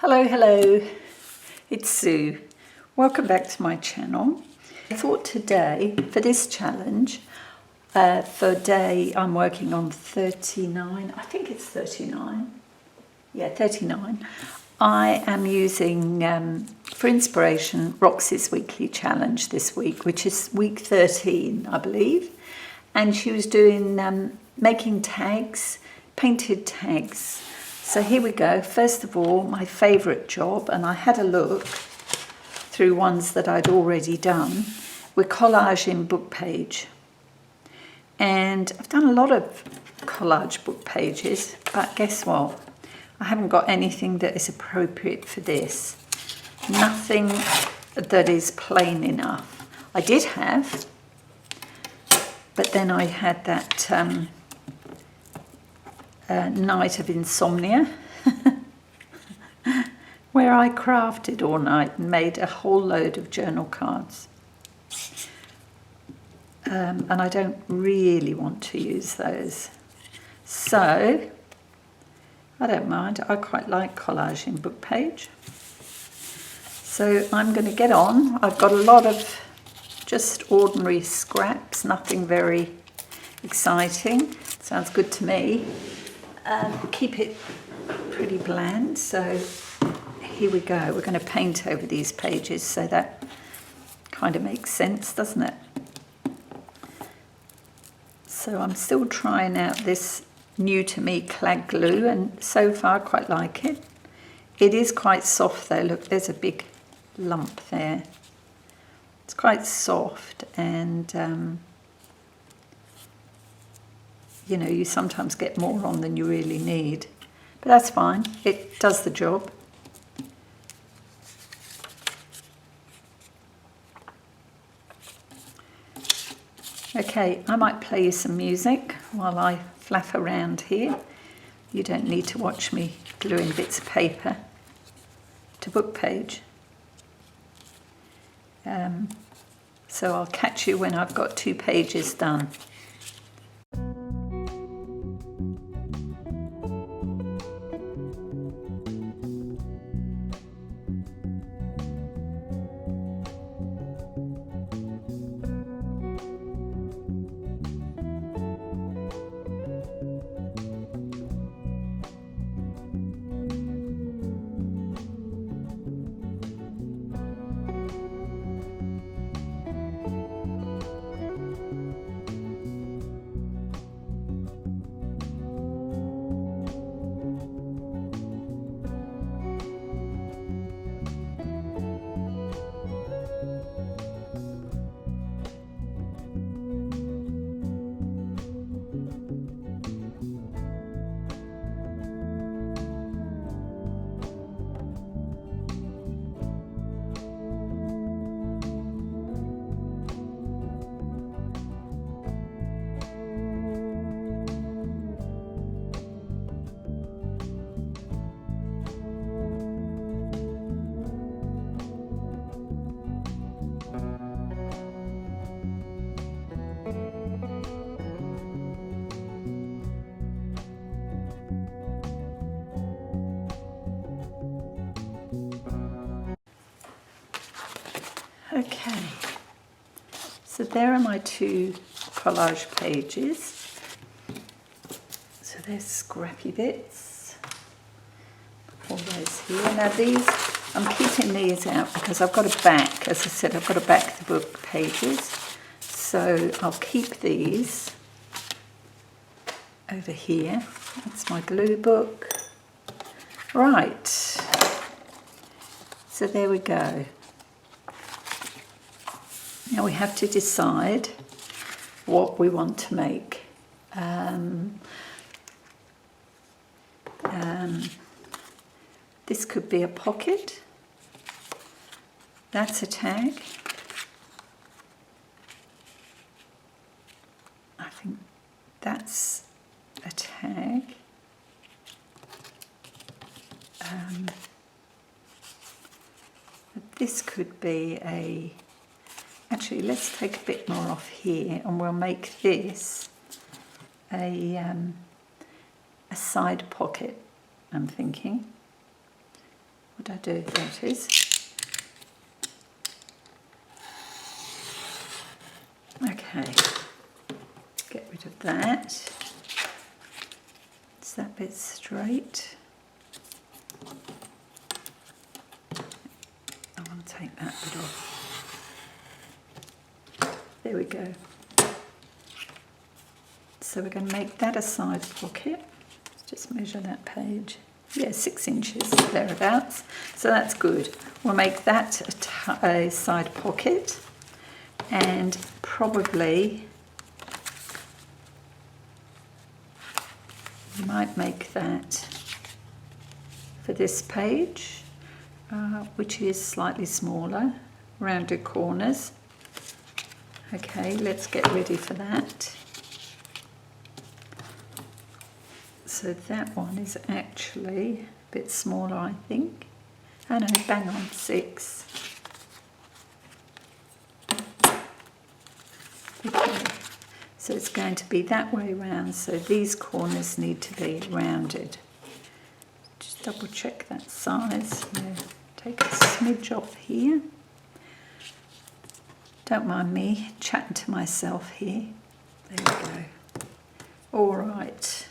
Hello, it's Sue. Welcome back to my channel. I thought today, for this challenge, for day, I'm working on 39, I think it's 39, yeah, 39. I am using, for inspiration, Roxys weekly challenge this week, which is week 13, I believe. And she was doing, making tags, painted tags. So here we go. First of all, my favourite job, and I had a look through ones that I'd already done, were collage in book page. And I've done a lot of collage book pages, but guess what? I haven't got anything that is appropriate for this. Nothing that is plain enough. I did have, but then I had that night of insomnia where I crafted all night and made a whole load of journal cards. And I don't really want to use those. So, I don't mind. I quite like collage in book page. So I'm going to get on. I've got a lot of just ordinary scraps, nothing very exciting. Sounds good to me. Keep it pretty bland. So here we go. We're going to paint over these pages, so that kind of makes sense, doesn't it? So I'm still trying out this new to me clad glue, and so far I quite like it. It is quite soft though. Look, there's a big lump there. It's quite soft, and you know, you sometimes get more on than you really need, but that's fine. It does the job. Okay, I might play you some music while I flaff around here. You don't need to watch me gluing bits of paper to book page. So I'll catch you when I've got 2 pages done. Okay, so there are my 2 collage pages. So there's scrappy bits, all those here. Now these, I'm keeping these out because I've got to back, as I said, I've got to back the book pages. So I'll keep these over here. That's my glue book. Right, so there we go. Now we have to decide what we want to make. This could be a pocket. That's a tag. I think that's a tag. This could be a... Actually, let's take a bit more off here, and we'll make this a side pocket, I'm thinking. What do I do? There it is. Okay, get rid of that. Is that bit straight? I want to take that bit off. There we go. So we're going to make that a side pocket. Let's just measure that page. Yeah, 6 inches, thereabouts. So that's good. We'll make that a side pocket, and probably you might make that for this page, which is slightly smaller, rounded corners. Okay, let's get ready for that. So that one is actually a bit smaller, I think. Oh no, bang on, 6. Okay, so it's going to be that way round, so these corners need to be rounded. Just double check that size. Yeah, take a smidge off here. Don't mind me chatting to myself here. There we go. All right.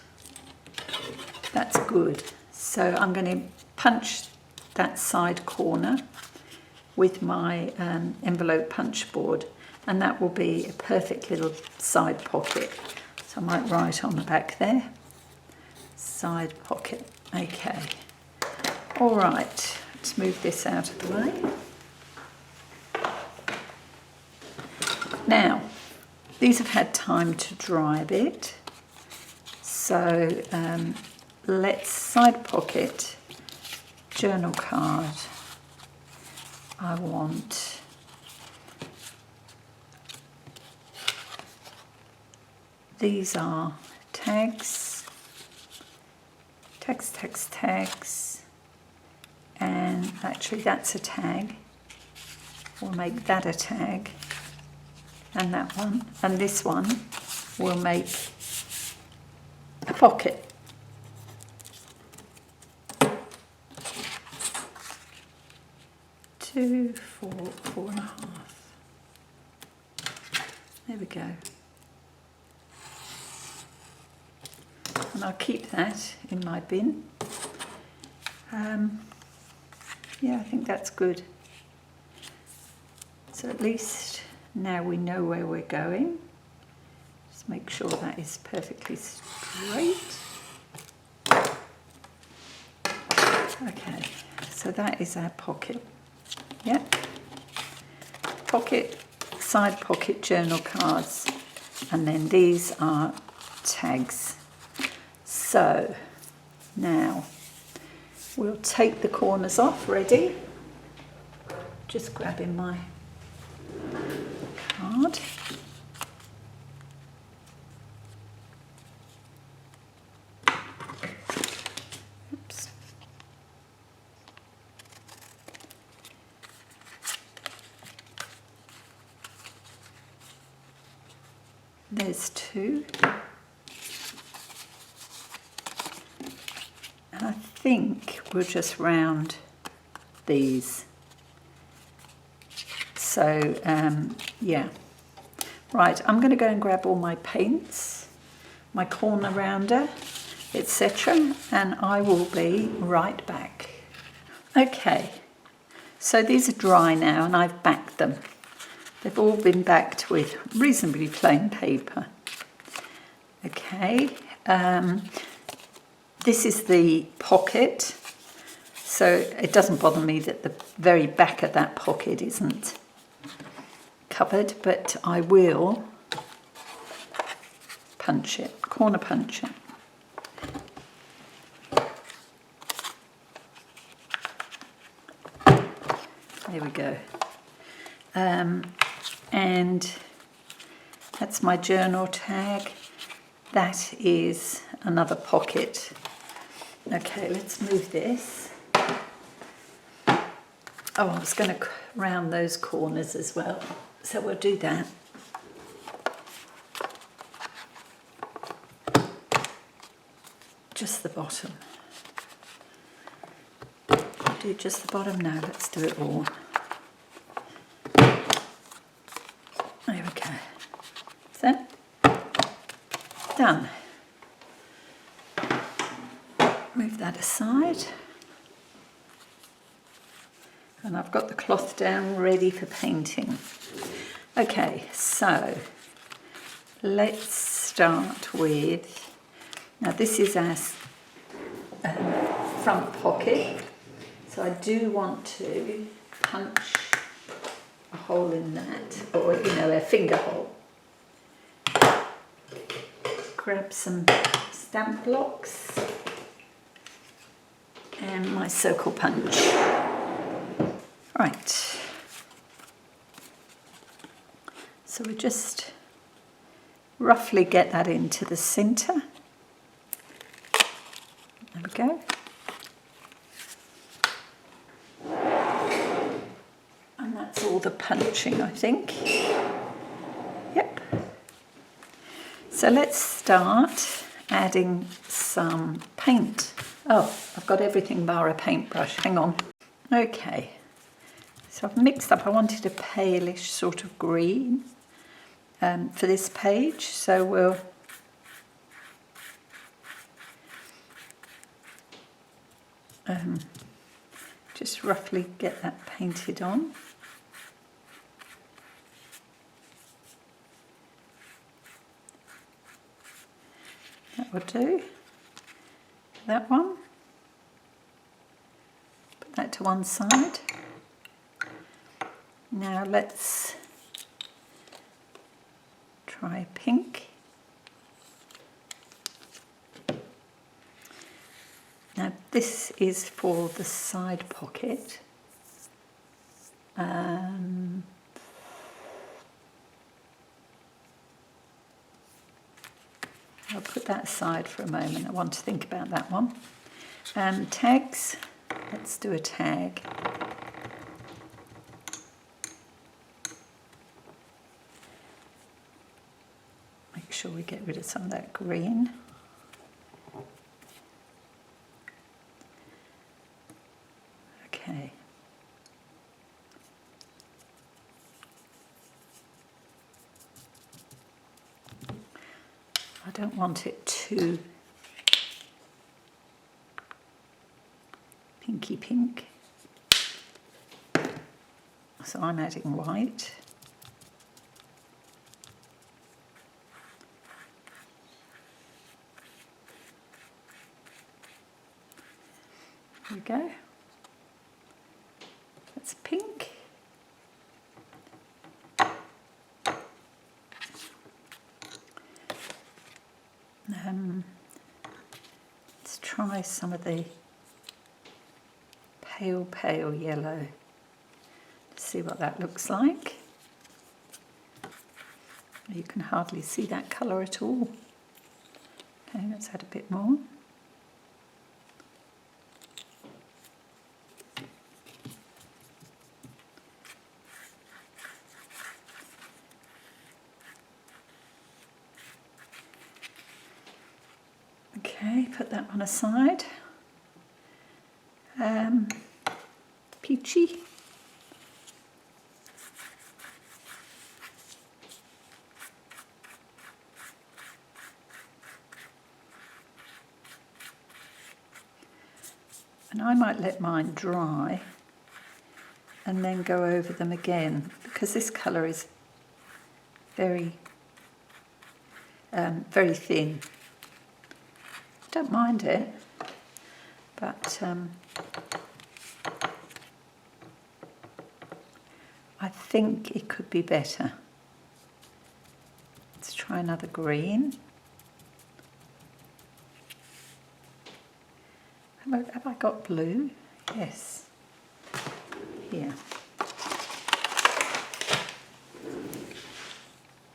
That's good. So I'm going to punch that side corner with my envelope punch board, and that will be a perfect little side pocket. So I might write on the back there, side pocket. Okay. All right, let's move this out of the way. Now, these have had time to dry a bit. So let's side pocket journal card. I want these are tags, and actually that's a tag. We'll make that a tag, and that one, and this one we'll make a pocket. Two, 4, 4.5. There we go. And I'll keep that in my bin. Yeah, I think that's good. So at least now we know where we're going. Just make sure that is perfectly straight. Okay, so that is our pocket. Yep. Pocket, side pocket journal cards, and then these are tags. So now we'll take the corners off. Ready? Just grabbing my card. Oops. There's 2. And I think we'll just round these. So, yeah. Right, I'm going to go and grab all my paints, my corner rounder, etc. And I will be right back. Okay, so these are dry now and I've backed them. They've all been backed with reasonably plain paper. Okay, this is the pocket, so it doesn't bother me that the very back of that pocket isn't covered, but I will punch it, corner punch it. There we go. And that's my journal tag. That is another pocket. Okay, let's move this. Oh, I was going to round those corners as well, so we'll do that. Just the bottom. do just the bottom now. Let's do it all. There we go. So, done. Move that aside. And I've got the cloth down ready for painting. Okay, so let's start with, now this is our front pocket. So I do want to punch a hole in that, or a finger hole. Grab some stamp blocks and my circle punch. Right. So we just roughly get that into the centre. There we go. And that's all the punching, I think. Yep. So let's start adding some paint. Oh, I've got everything bar a paintbrush. Hang on. Okay. So I've mixed up. I wanted a palish sort of green for this page. So we'll just roughly get that painted on. That will do. That one. Put that to one side. Now let's try pink. Now this is for the side pocket. I'll put that aside for a moment. I want to think about that one. Tags. Let's do a tag. Make sure we get rid of some of that green. Okay. I don't want it too pinky pink. So I'm adding white. There we go. That's pink. Let's try some of the pale yellow. Let's see what that looks like. You can hardly see that colour at all. Okay, let's add a bit more. Okay, put that one aside. Peachy. And I might let mine dry and then go over them again, because this colour is very, very thin. Don't mind it, but I think it could be better. Let's try another green. Have I got blue? Yes. Here.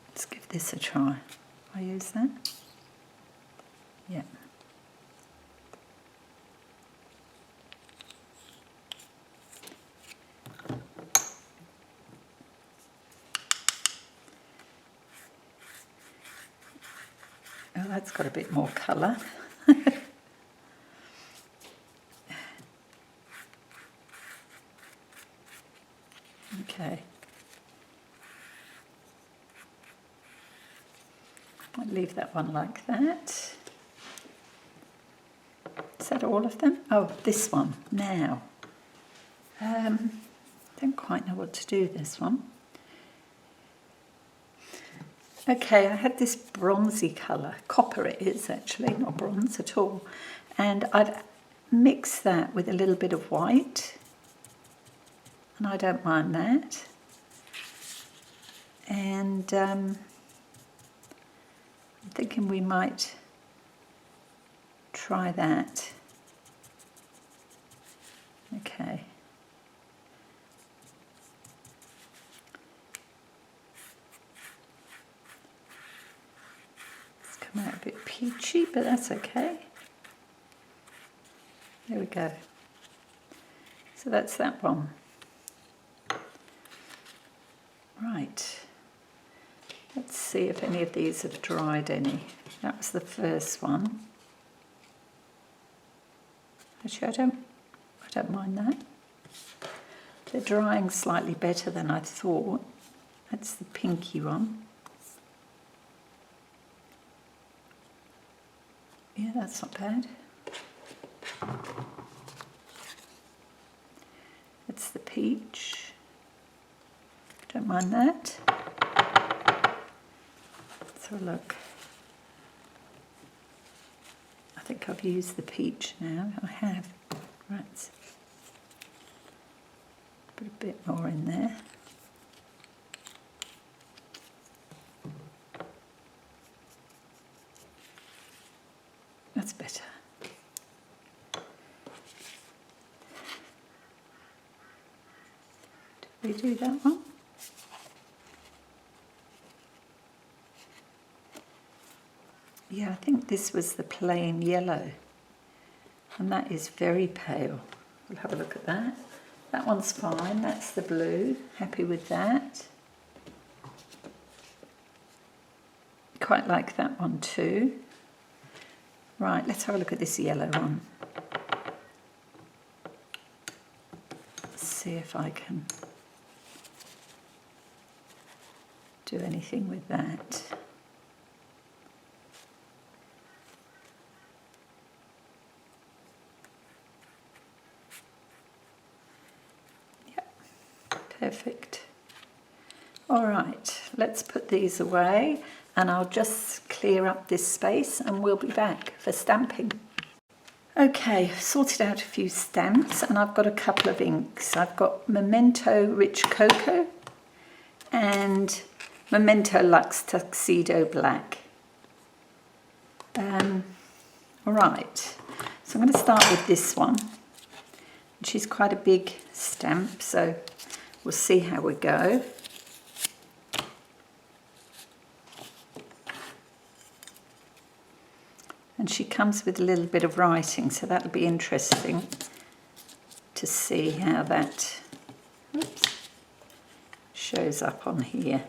Let's give this a try. I use that? Yeah. Oh, that's got a bit more colour. I'll leave that one like that. Is that all of them? Oh, this one now. Don't quite know what to do with this one. Okay, I had this bronzy colour, copper it is actually, not bronze at all. And I've mixed that with a little bit of white, and I don't mind that. And I'm thinking we might try that. Okay. It's come out a bit peachy, but that's okay. There we go. So that's that one. Right. Let's see if any of these have dried any. That was the first one. Actually, I don't mind that. They're drying slightly better than I thought. That's the pinky one. Yeah, that's not bad. It's the peach. Don't mind that. Let's have a look. I think I've used the peach now. I have. Right. Put a bit more in there. That's better. Did we do that one? Yeah, I think this was the plain yellow, and that is very pale. We'll have a look at that. That one's fine, that's the blue, happy with that. Quite like that one too. Right, let's have a look at this yellow one. Let's see if I can do anything with that. Perfect. All right, let's put these away and I'll just clear up this space and we'll be back for stamping. Okay, I've sorted out a few stamps and I've got a couple of inks. I've got Memento Rich Cocoa and Memento Luxe Tuxedo Black. All right, so I'm going to start with this one. She's quite a big stamp, so we'll see how we go. And she comes with a little bit of writing, so that'll be interesting to see how that shows up on here.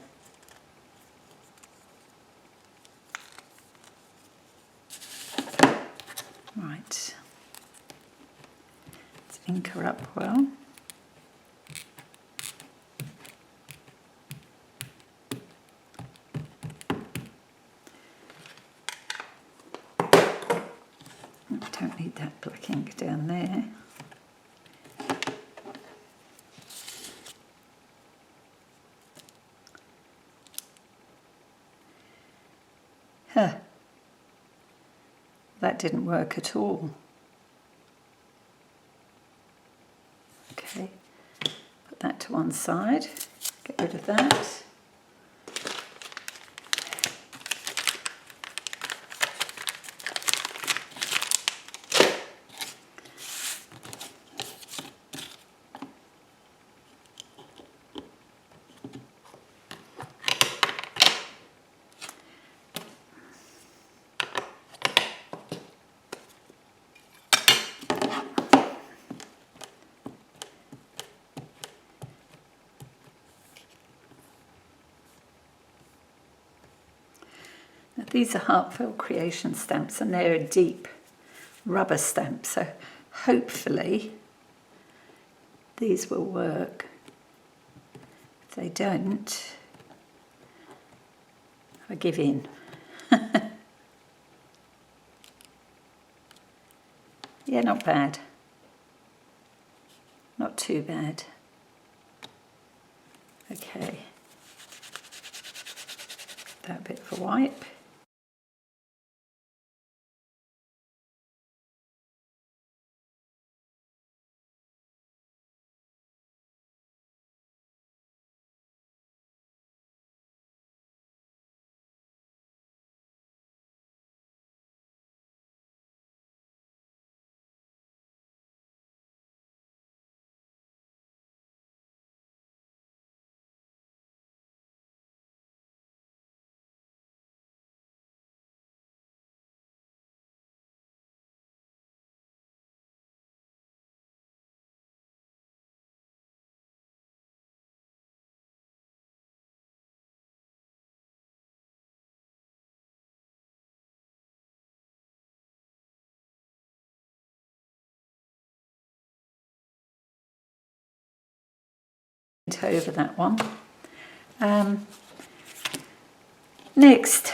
Right. Let's ink her up well. Don't need that black ink down there. Huh. That didn't work at all. Okay, put that to one side, get rid of that. These are Heartfelt Creation stamps and they're a deep rubber stamp, so hopefully these will work. If they don't, I give in. Yeah, not bad. Not too bad. Okay. That bit of a wipe. Over that one. Next,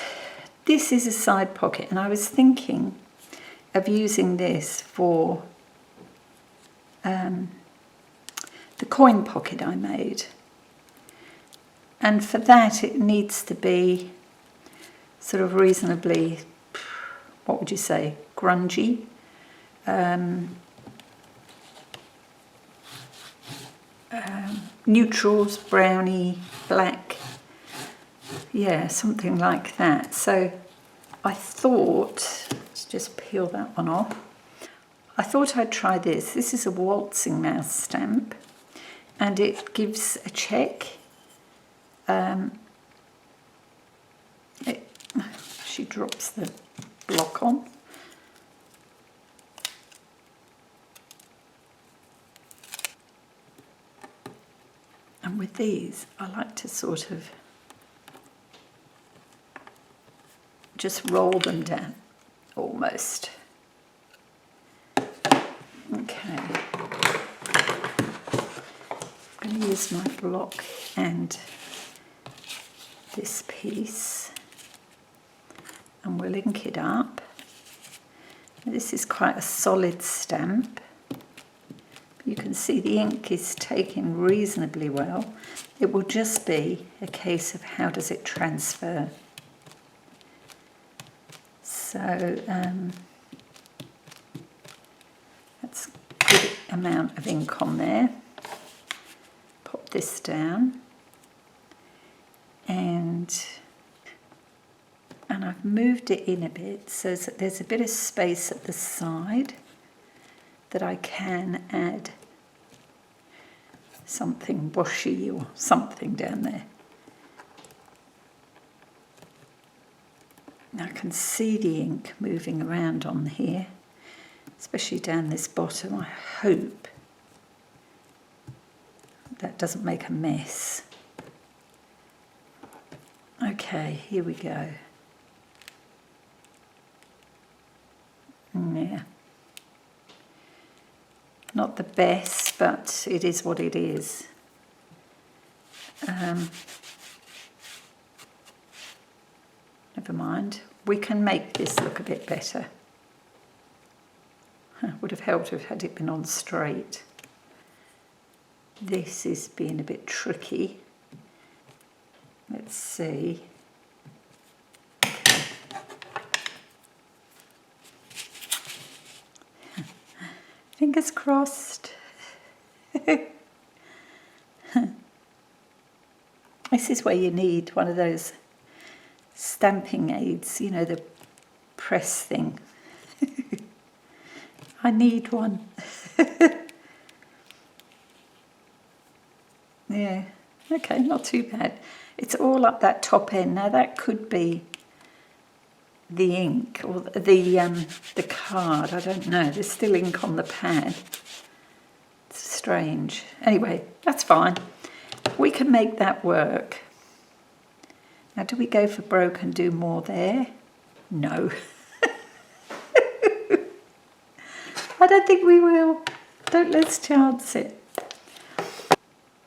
this is a side pocket, and I was thinking of using this for the coin pocket I made. And for that it needs to be sort of reasonably, what would you say, grungy. Neutrals, browny, black, yeah, something like that. So I thought, let's just peel that one off. I thought I'd try this. This is a waltzing mouse stamp, and it gives a check. She drops the block on. And with these, I like to sort of just roll them down, almost. Okay. I'm going to use my block and this piece, and we'll ink it up. This is quite a solid stamp. You can see the ink is taking reasonably well. It will just be a case of how does it transfer. So that's a good amount of ink on there. Pop this down, and I've moved it in a bit so that there's a bit of space at the side that I can add something washy or something down there. Now I can see the ink moving around on here, especially down this bottom. I hope that doesn't make a mess. Okay, here we go. Yeah. Not the best, but it is what it is. Never mind. We can make this look a bit better. Would have helped if had it been on straight. This is being a bit tricky. Let's see. Okay. Fingers crossed. This is where you need one of those stamping aids, you know, the press thing. I need one. Yeah, okay, not too bad. It's all up that top end. Now that could be the ink or the card, I don't know. There's still ink on the pad. It's strange. Anyway, that's fine. We can make that work. Now, do we go for broke and do more there? No. I don't think we will. Don't let's chance it.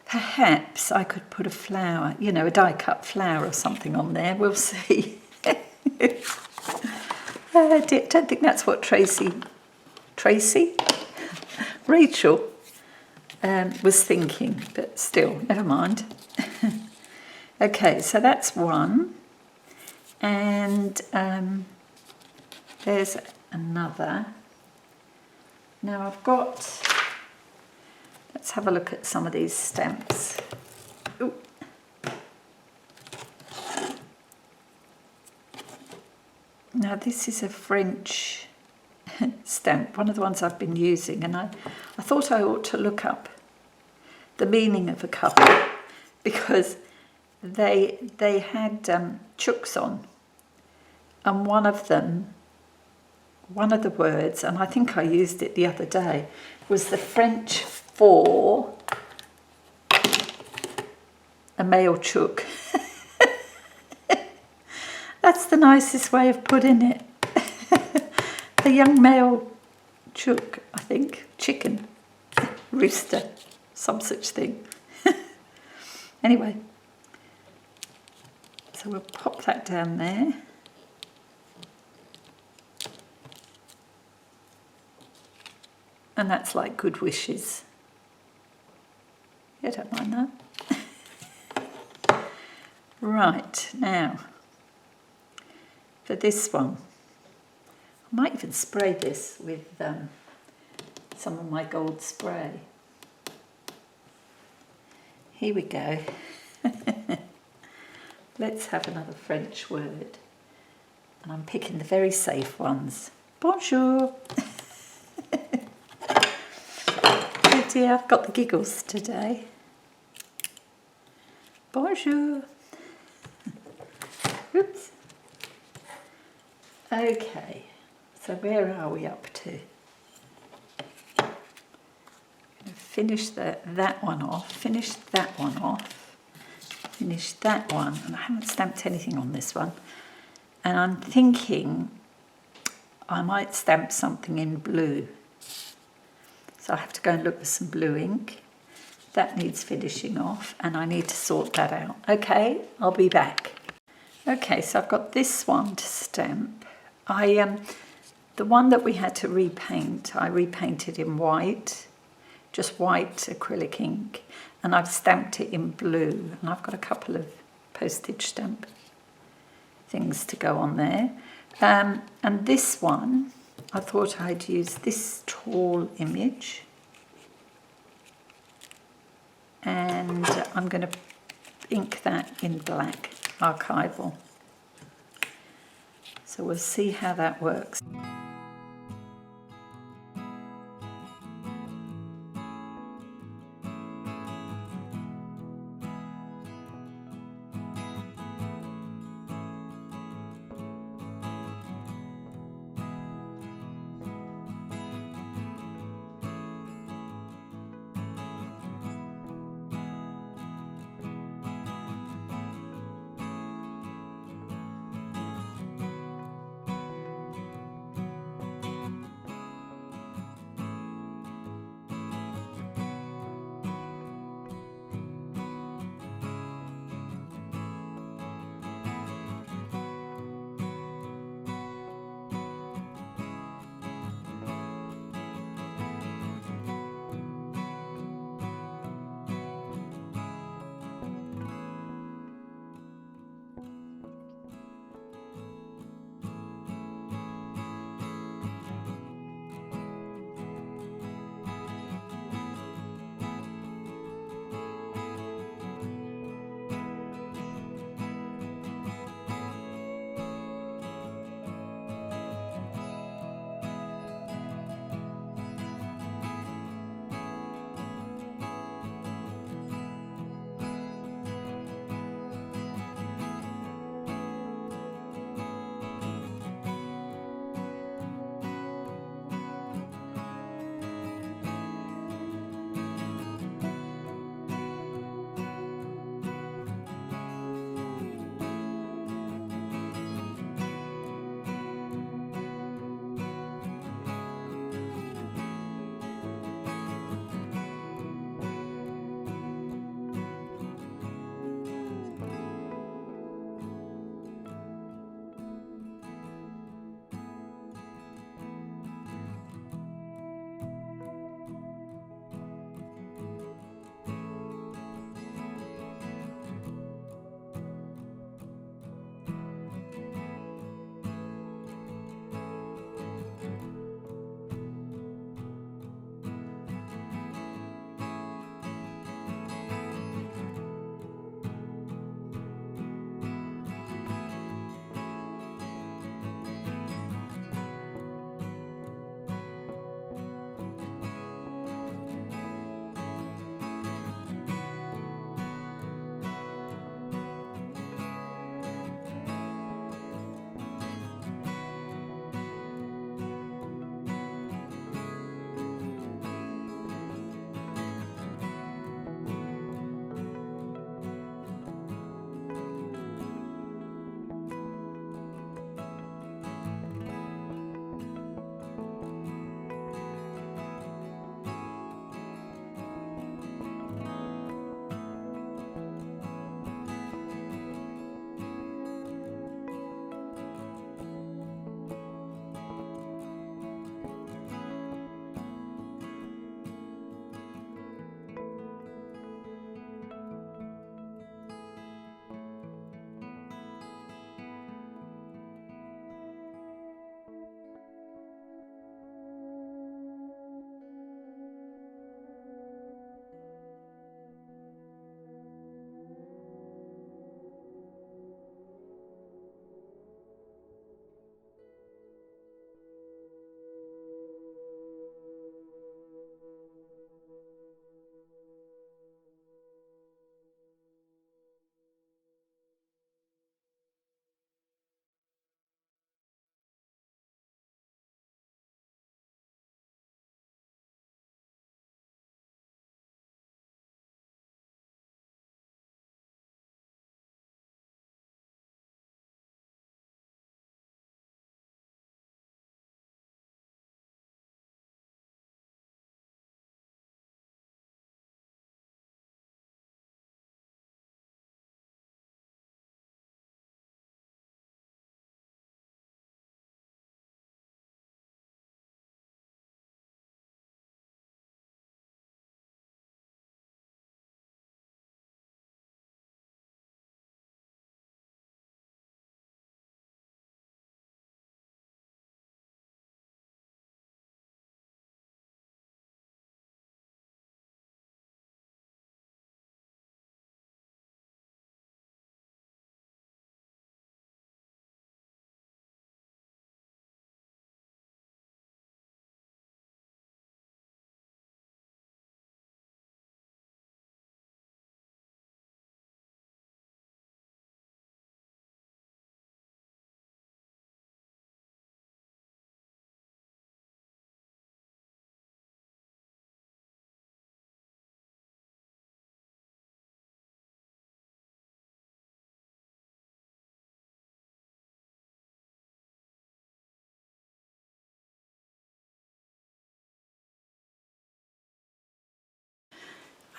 Perhaps I could put a flower, you know, a die-cut flower or something on there. We'll see. I don't think that's what Tracy Tracy, Rachel was thinking, but still, never mind. Okay, so that's one. And there's another. Now I've got, let's have a look at some of these stamps. Ooh. Now this is a French stamp, one of the ones I've been using, and I thought I ought to look up the meaning of a couple because they had chooks on, and one of the words, and I think I used it the other day, was the French for a male chook. That's the nicest way of putting it. A young male chook, I think, chicken, rooster, some such thing. Anyway, so we'll pop that down there. And that's like good wishes. Yeah, don't mind that. Right, now, for this one, I might even spray this with some of my gold spray. Here we go. Let's have another French word. And I'm picking the very safe ones. Bonjour. Oh dear, I've got the giggles today. Bonjour. Oops. Okay, so where are we up to? I'm going to finish that one off, finish that one off, finish that one, and I haven't stamped anything on this one. And I'm thinking I might stamp something in blue. So I have to go and look for some blue ink. That needs finishing off, and I need to sort that out. Okay, I'll be back. Okay, so I've got this one to stamp. The one that we had to repaint, I repainted in white, just white acrylic ink, and I've stamped it in blue, and I've got a couple of postage stamp things to go on there. And this one, I thought I'd use this tall image, and I'm going to ink that in black, archival. So we'll see how that works.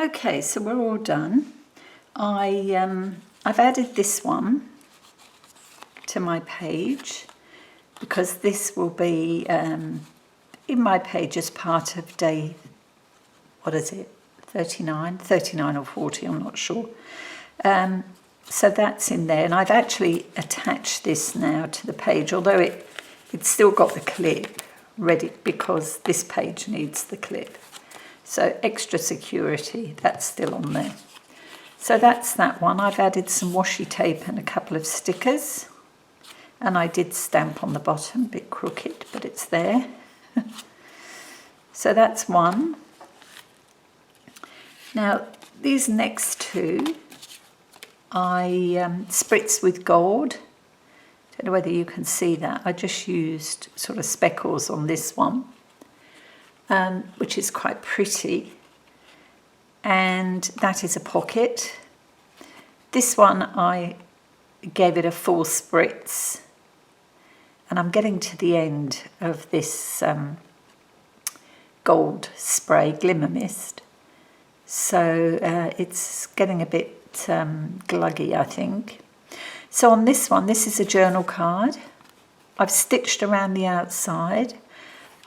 Okay, so we're all done. I've added this one to my page because this will be in my page as part of day, what is it, 39 or 40, I'm not sure. So that's in there, and I've actually attached this now to the page, although it's still got the clip ready because this page needs the clip. So extra security, that's still on there. So that's that one. I've added some washi tape and a couple of stickers. And I did stamp on the bottom, a bit crooked, but it's there. So that's one. Now, these next two, I spritz with gold. Don't know whether you can see that. I just used sort of speckles on this one, which is quite pretty. And that is a pocket. This one I gave it a full spritz, and I'm getting to the end of this gold spray glimmer mist, so it's getting a bit gluggy, I think. So on this one, this is a journal card. I've stitched around the outside.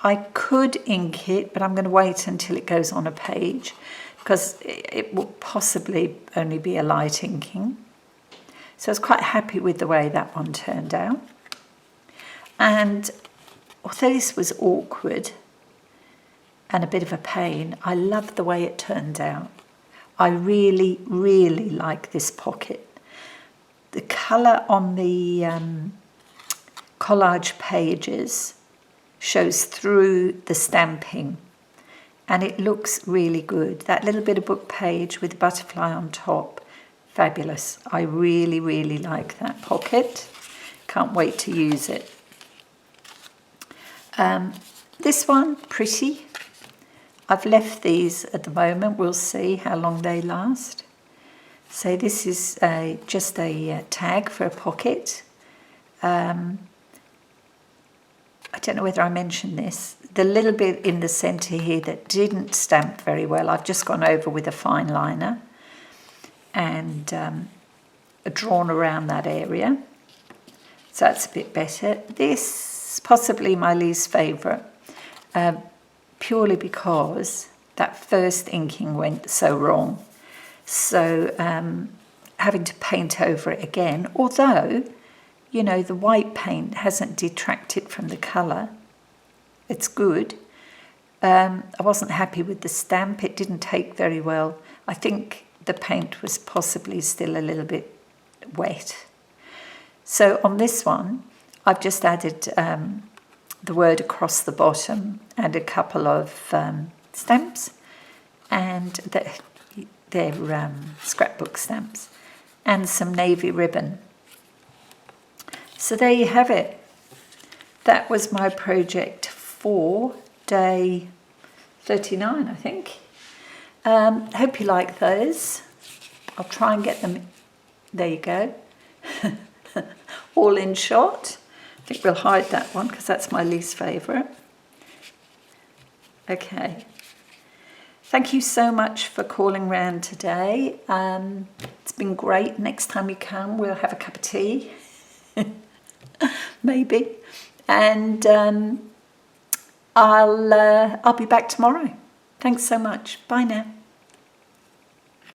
I could ink it, but I'm going to wait until it goes on a page, because it will possibly only be a light inking. So I was quite happy with the way that one turned out. And although this was awkward and a bit of a pain, I love the way it turned out. I really, really like this pocket. The colour on the collage pages shows through the stamping, and it looks really good. That little bit of book page with the butterfly on top, fabulous. I really, really like that pocket. Can't wait to use it. This one, pretty. I've left these at the moment. We'll see how long they last. So this is just a tag for a pocket. I don't know whether I mentioned this. The little bit in the centre here that didn't stamp very well, I've just gone over with a fine liner and drawn around that area. So that's a bit better. This is possibly my least favourite, purely because that first inking went so wrong. So having to paint over it again, although, you know, the white paint hasn't detracted from the colour. It's good. I wasn't happy with the stamp. It didn't take very well. I think the paint was possibly still a little bit wet. So on this one, I've just added the word across the bottom and a couple of stamps, and they're scrapbook stamps, and some navy ribbon. So there you have it. That was my project for day 39, I think. Hope you like those. I'll try and get them, there you go, all in shot. I think we'll hide that one because that's my least favourite. Okay. Thank you so much for calling round today. It's been great. Next time you come, we'll have a cup of tea. Maybe. And I'll be back tomorrow. Thanks so much. Bye now.